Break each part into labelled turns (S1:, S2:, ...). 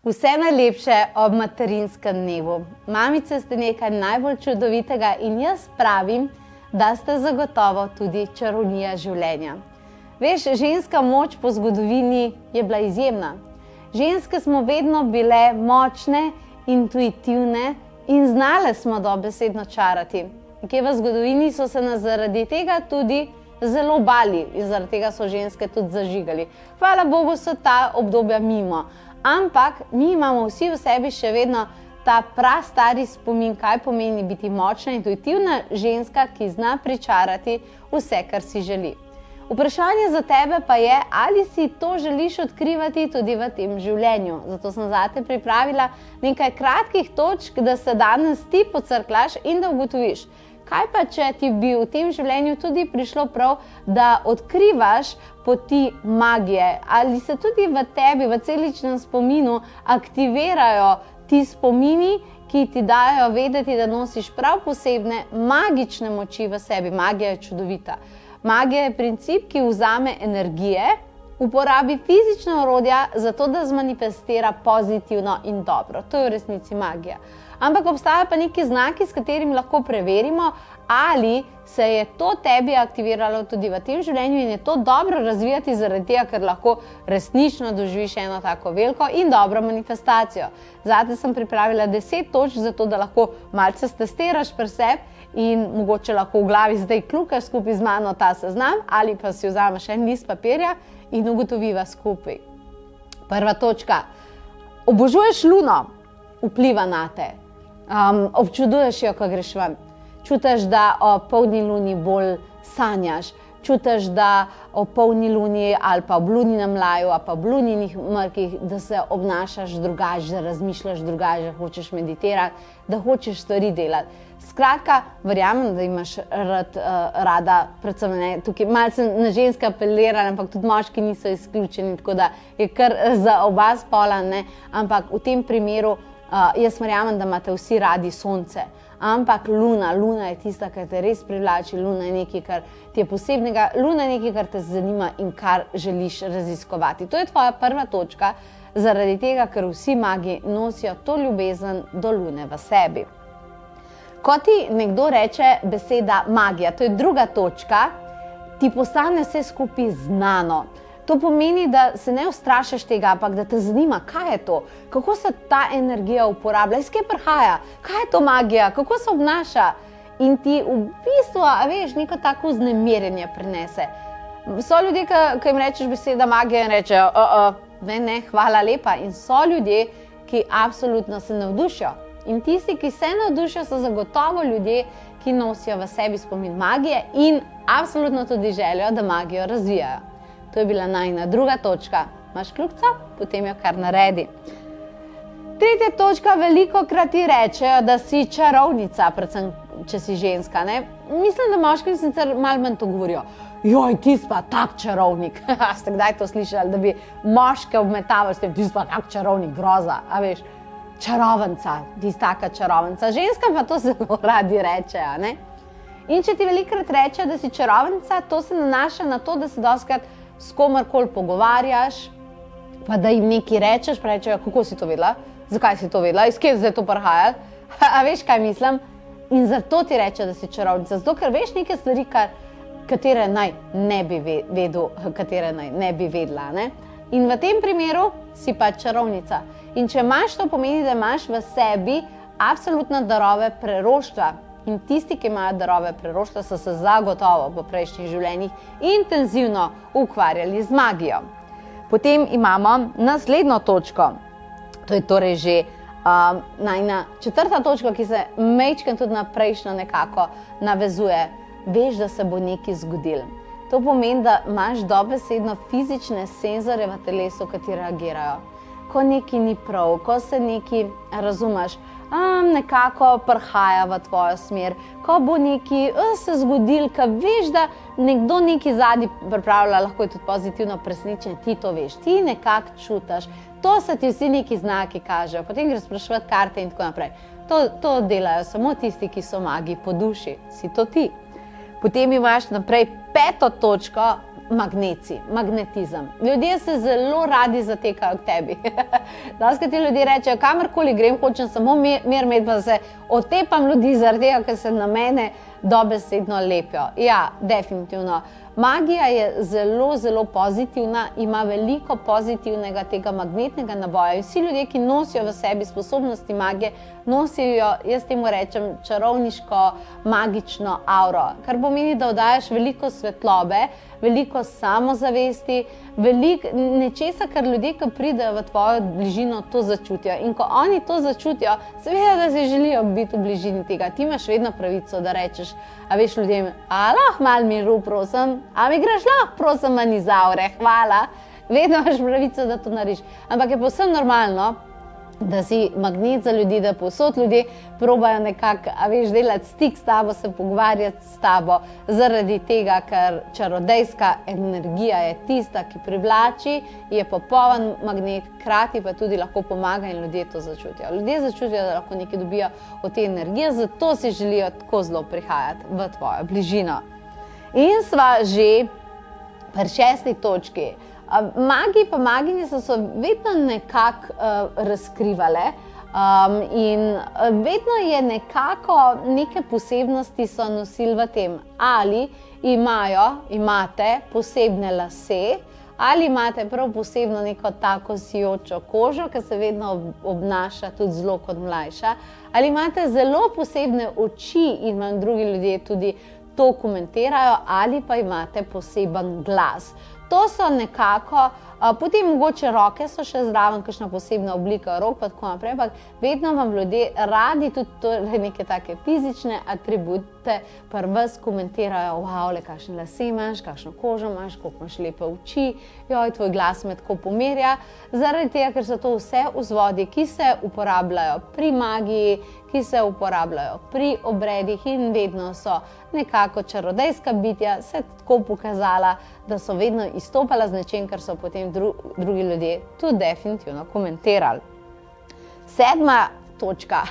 S1: Vse najlepše ob materinskem dnevu. Mamice ste nekaj najbolj čudovitega in jaz pravim, da ste zagotovo tudi čarovnija življenja. Veš, ženska moč po zgodovini je bila izjemna. Ženske smo vedno bile močne, intuitivne in znale smo dobesedno čarati. Nekje v zgodovini so se nas zaradi tega tudi zelo bali in zaradi tega so ženske tudi zažigali. Hvala Bogu so ta obdobja mimo. Ampak mi imamo vsi v sebi še vedno ta prastari spomin, kaj pomeni biti močna, intuitivna ženska, ki zna pričarati vse, kar si želi. Vprašanje za tebe pa je, ali si to želiš odkrivati tudi v tem življenju. Zato sem zate pripravila nekaj kratkih točk, da se danes ti pocrklaš in da ugotoviš, kaj pa, če ti bi v tem življenju tudi prišlo prav, da odkrivaš poti magije? Ali se tudi v tebi, v celičnem spominu aktivirajo ti spomini, ki ti dajo vedeti, da nosiš prav posebne magične moči v sebi? Magija je čudovita. Magija je princip, ki vzame energije, uporabi fizična orodja zato, da zmanifestira pozitivno in dobro. To je v resnici magija. Ampak obstajajo pa neki znaki, s katerimi lahko preverimo, ali se je to tebi aktiviralo tudi v tem življenju in je to dobro razvijati zaradi tega, ker lahko resnično doživiš eno tako veliko in dobro manifestacijo. Zate sem pripravila 10 točk, zato da lahko malce stestiraš pri sebi in mogoče lahko v glavi zdaj kljukaš skupaj z mano ta seznam ali pa si vzameš en list papirja in ugotoviva skupaj. Prva točka. Obožuješ luno, vpliva na te. Občuduješ jo, ko greš ven. Čutiš, da o polni luni bolj sanjaš. Čutiš, da o polni luni ali pa ob luninem laju ali pa ob luninih mrkih, da se obnašaš drugače, da razmišljaš drugače, da hočeš meditirati, da hočeš stvari delati. Skratka, verjamem, da imaš rada, predvsem ne, tukaj malce na ženske apelirala, ampak tudi moški niso izključeni, tako da je kar za oba spola, ne, ampak v tem primeru jaz verjamem, da imate vsi radi sonce, ampak luna je tista, kar te res privlači, luna je nekaj, kar ti je posebnega, luna je nekaj, kar te zanima in kar želiš raziskovati. To je tvoja prva točka, zaradi tega, ker vsi magi nosijo to ljubezen do lune v sebi. Ko ti nekdo reče beseda magija, to je druga točka, ti postane vse skupaj znano. To pomeni, da se ne ustrašiš tega, ampak da te zanima, kaj je to, kako se ta energija uporablja, iz kje prihaja, kaj je to magija, kako se obnaša in ti v bistvu, veš, neko tako vznemirjenje prinese. So ljudje, ki jim rečeš beseda magija in rečejo, ne, hvala lepa, in so ljudje, ki absolutno se navdušijo. In tisti, ki se navdušijo, so zagotovo ljudje, ki nosijo v sebi spomin magije in absolutno tudi željo, da magijo razvijajo. To je bila najina druga točka. Imaš kljukico? Potem jo kar naredi. Tretja točka, veliko krat ti rečejo, da si čarovnica, predvsem, če si ženska, ne? Mislim, da moški sicer malo manj to govorijo. Joj, ti si pa tak čarovnik. Ste kdaj to slišali, da bi moške obmetavali s tem, ti si pa tak čarovnik, groza, a veš? Čarovnica, ti si taka čarovnica. Ženska pa to zelo radi rečejo, ne? In če ti velikokrat reče, da si čarovnica, to se nanaša na to, da se dostikrat s komarkoli pogovarjaš, pa da jim nekaj rečeš, pa rečejo, kako si to vedela, zakaj si to vedela, iz kje zdaj to prihajalo, a veš, kaj mislim? In zato ti reče, da si čarovnica, zato ker veš neke stvari, katere naj ne bi vedel, katere naj ne bi vedela, ne? In v tem primeru si pa čarovnica. In če imaš, to pomeni, da imaš v sebi absolutno darove preroštva. In tisti, ki imajo darove preroštva, so se zagotovo po prejšnjih življenjih intenzivno ukvarjali z magijo. Potem imamo naslednjo točko. To je torej že najina četrta točka, ki se majčkeno tudi na prejšnjo nekako navezuje. Veš, da se bo nekaj zgodilo. To pomeni, da imaš dobesedno fizične senzorje v telesu, ki reagirajo. Ko nekaj ni prav, ko se nekaj, razumeš, nekako prihaja v tvojo smer, ko bo nekaj se zgodil, ko veš, da nekdo nekaj zadnji pripravlja, lahko je tudi pozitivno presenečenje, ti to veš, ti nekako čutiš, to se ti vsi neki znaki kažejo, potem greš spraševati karte in tako naprej. To delajo samo tisti, ki so magi po duši, si to ti. Potem imaš naprej peto točko, magnetizem. Ljudje se zelo radi zatekajo k tebi. Doskrat ti ljudje rečejo, kamorkoli grem, hočem samo mir imeti, pa se otepam ljudi zaradi tega, ker se na mene dobesedno lepijo. Ja, definitivno. Magija je zelo, zelo pozitivna, ima veliko pozitivnega tega magnetnega naboja. In vsi ljudje, ki nosijo v sebi sposobnosti magije, nosijo, jaz temu rečem, čarovniško, magično auro, kar pomeni, da oddajaš veliko svetlobe, veliko samozavesti, veliko nečesa, kar ljudje, ki pridejo v tvojo bližino, to začutijo. In ko oni to začutijo, seveda, da se želijo biti v bližini tega. Ti imaš vedno pravico, da rečeš, a veš ljudem, a lahko malo miru, prosim, a mi greš lahko, prosim, manizaure, hvala. Vedno imaš pravico, da to narediš. Ampak je povsem normalno, da si magnet za ljudi, da povsod ljudje probajo nekako, a veš, delati stik s tabo, se pogovarjati s tabo, zaradi tega, ker čarodejska energija je tista, ki privlači, je popoln magnet, hkrati pa tudi lahko pomaga in ljudje to začutijo. Ljudje začutijo, da lahko nekaj dobijo od te energije, zato si želijo tako zelo prihajati v tvojo bližino. In sva že pri 6. točki. Magi pa maginje so se vedno nekako razkrivale in vedno je nekako neke posebnosti so nosili v tem, ali imate posebne lase, ali imate prav posebno neko tako sijočo kožo, ki se vedno obnaša tudi zelo kot mlajša, ali imate zelo posebne oči in vam drugi ljudje tudi to komentirajo, ali pa imate poseben glas. To so nekako, potem mogoče roke so še zraven, kakšna posebna oblika rok, pa tako naprej, ampak vedno vam ljudje radi tudi neke take fizične atribute pri vas komentirajo, wow, le kakšne lase imaš, kakšno kožo imaš, koliko imaš lepe oči, joj, tvoj glas me tako pomerja, zaradi tega, ker so to vse vzvodi, ki se uporabljajo pri magiji, ki se uporabljajo pri obredih in vedno so nekako čarodejska bitja se tako pokazala, da so vedno izstopala z nečem, kar so potem drugi ljudje tudi definitivno komentirali. 7. točka,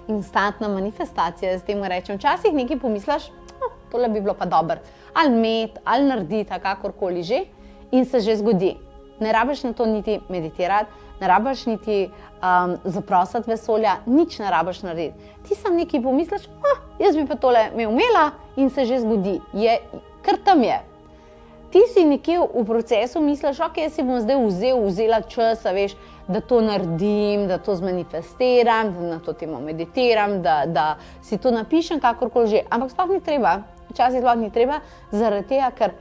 S1: instantna manifestacija, s tem rečem, včasih nekaj pomisliš, tole bi bilo pa dobro, ali imeti, ali narediti, kakorkoli že, in se že zgodi. Ne rabiš na to niti meditirati, ne rabiš niti zaprositi vesolja, nič ne rabiš narediti. Ti sam nekaj pomisliš, jaz bi pa tole imela in se že zgodi, kar tam je. Ti si nekje v procesu misliš, ok, jaz si bom zdaj vzela čas, veš, da to naredim, da to zmanifestiram, da na to temo meditiram, da si to napišem, kakorkoli že. Ampak sploh ni treba, včasih sploh ni treba, zaradi tega, ker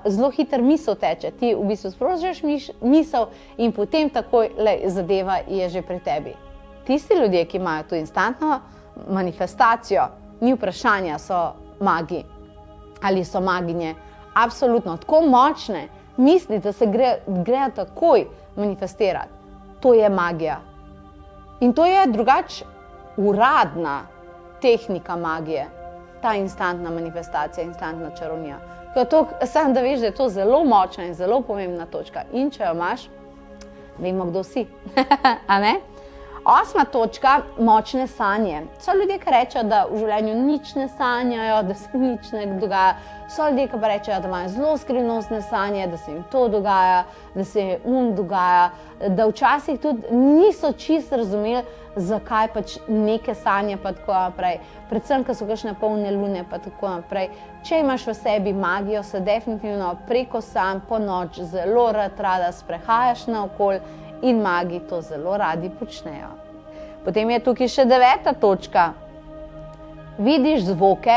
S1: zelo hiter misel teče. Ti v bistvu sprožiš misel in potem takoj zadeva je že pri tebi. Tisti ljudje, ki imajo to instantno manifestacijo, ni vprašanja, so magi ali so maginje, absolutno, tako močne misli, da se grejo takoj manifestirati. To je magija. In to je drugače uradna tehnika magije, ta instantna manifestacija, instantna čarovnija. Samo da veš, da je to zelo močna in zelo pomembna točka. In če jo imaš, vemo, kdo si. A ne? 8. točka, močne sanje. So ljudje, ki rečejo, da v življenju nič ne sanjajo, da se nič ne dogaja. So ljudje, ki pa rečejo, da imajo zelo skrivnostne sanje, da se jim to dogaja, da se jim dogaja, da včasih tudi niso čisto razumeli, zakaj pač neke sanje pa tako naprej. Predvsem, ko so kakšne polne lune pa tako naprej. Če imaš v sebi magijo, se definitivno preko sanj po noč zelo rada sprehajaš naokoli in magi to zelo radi počnejo. Potem je tukaj še 9. točka. Vidiš zvoke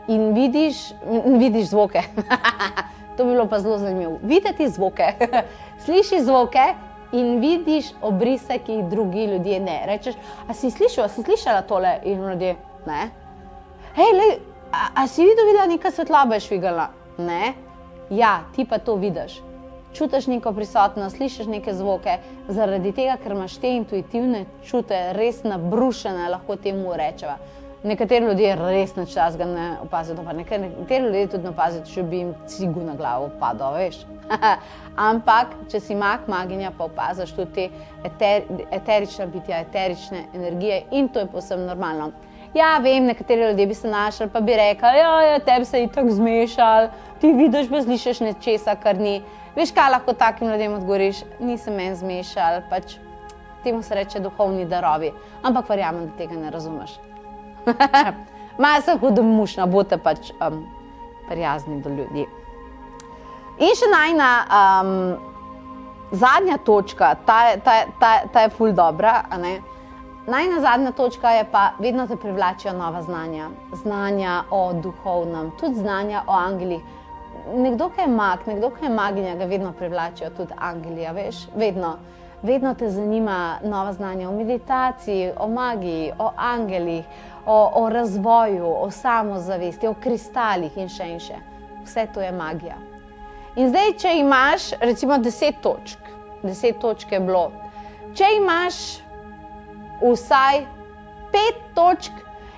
S1: in vidiš zvoke. To bi bilo pa zelo zanimivo. Videti zvoke. Slišiš zvoke in vidiš obrise, ki jih drugi ljudje ne. Rečeš, a si slišala tole? In ljudje, ne. Hej, a si videla neka svetloba je švigala? Ne. Ja, ti pa to vidiš. Čutiš neko prisotnost, slišiš neke zvoke, zaradi tega, ker imaš te intuitivne čute, res nabrušene, lahko temu rečeva. Nekateri ljudje res nič tasga ne opazijo, pa nekateri ljudje tudi ne opazijo, če bi jim cigu na glavo padal, veš. Ampak, če si mag, maginja, pa opaziš tudi te eterične bitja, eterične energije in to je povsem normalno. Ja, vem, nekateri ljudje bi se našli, pa bi rekli, ja, tebi se je tako zmešal, ti vidiš, pa slišiš nečesa, kar ni. Veš, kaj lahko takim ljudem odgovoriš? Ni se meni zmešal, pač temu se reče duhovni darovi. Ampak verjamem, da tega ne razumeš. Malo sem hudomušna, bote pač prijazni do ljudi. In še najna zadnja točka, ta je ful dobra, a ne? Najna zadnja točka je pa, vedno te privlačijo nova znanja. Znanja o duhovnem, tudi znanja o angelih. Nekdo, ki je mag, nekdo, ki je maginja, ga vedno privlačijo tudi angeli, veš, vedno. Vedno te zanima nova znanja o meditaciji, o magiji, o angelih, o razvoju, o samozavesti, o kristalih in še in še. Vse to je magija. In zdaj, če imaš recimo 10 točk, 10 točk je bilo, če imaš vsaj 5 točk,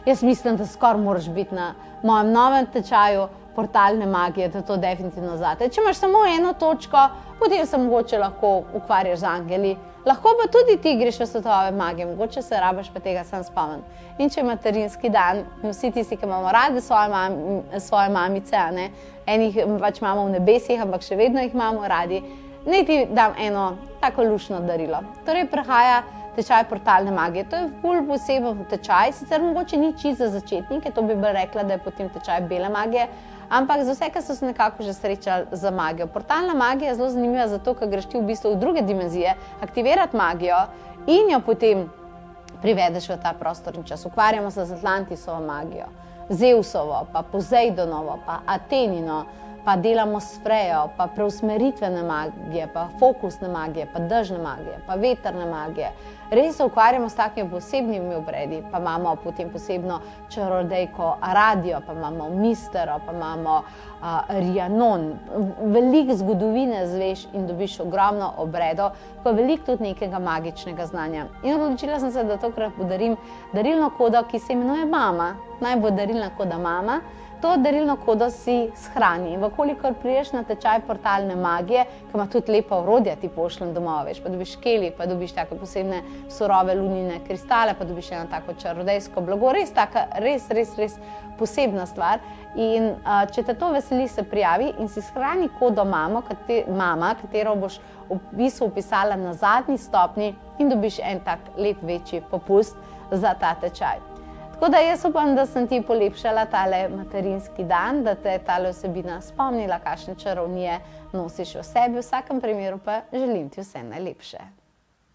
S1: jaz mislim, da skoraj moraš biti na mojem novem tečaju portalne magije, da to definitivno zate. Če imaš samo eno točko, potem se mogoče lahko ukvarjaš z angeli. Lahko pa tudi ti greš v svetove magije, mogoče se rabiš pa tega sam spomniti. In če je materinski dan, vsi tisti, ki imamo radi svoje mamice, a ne, enih pač imamo v nebesih, ampak še vedno jih imamo radi, naj ti dam eno tako luštno darilo. Torej prihaja tečaj portalne magije. To je ful poseben tečaj, sicer mogoče ni čisto za začetnike, to bi rekla, da je potem tečaj bele magije, ampak za vse, ki so se nekako že srečali z magijo. Portalna magija je zelo zanimiva zato, ker greš ti v bistvu v druge dimenzije, aktivirati magijo in jo potem privedeš v ta prostor in čas. Ukvarjamo se z Atlantisovo magijo, Zeusovo, pa Pozeidonovo, pa Atenino, pa delamo s Frejo, pa preusmeritvene magije, pa fokusne magije, pa dežne magije, pa veterne magije. Res se ukvarjamo s takimi posebnimi obredi, pa imamo potem posebno čarodejko Aradijo, pa imamo Mistero, pa imamo Rianon. Veliko zgodovine zveš in dobiš ogromno obredov, pa veliko tudi nekega magičnega znanja. In odločila sem se, da tokrat podarim darilno kodo, ki se imenuje Mama. Naj bo darilna koda Mama. To darilno kodo si shrani. Vkolikor priješ na tečaj portalne magije, ki ima tudi lepa orodja, ti pošljem domov, veš, pa dobiš kelih, pa dobiš take posebne surove lunine kristale, pa dobiš eno tako čarodejsko blago, res taka, res posebna stvar. In če te to veseli, se prijavi in si shrani kodo Mama, katero boš v bistvu vpisala na zadnji stopni in dobiš en tak lep večji popust za ta tečaj. Tako da jaz upam, da sem ti polepšala tale materinski dan, da te tale vsebina spomnila, kakšne čarovnije nosiš v sebi, v vsakem primeru pa želim ti vse najlepše.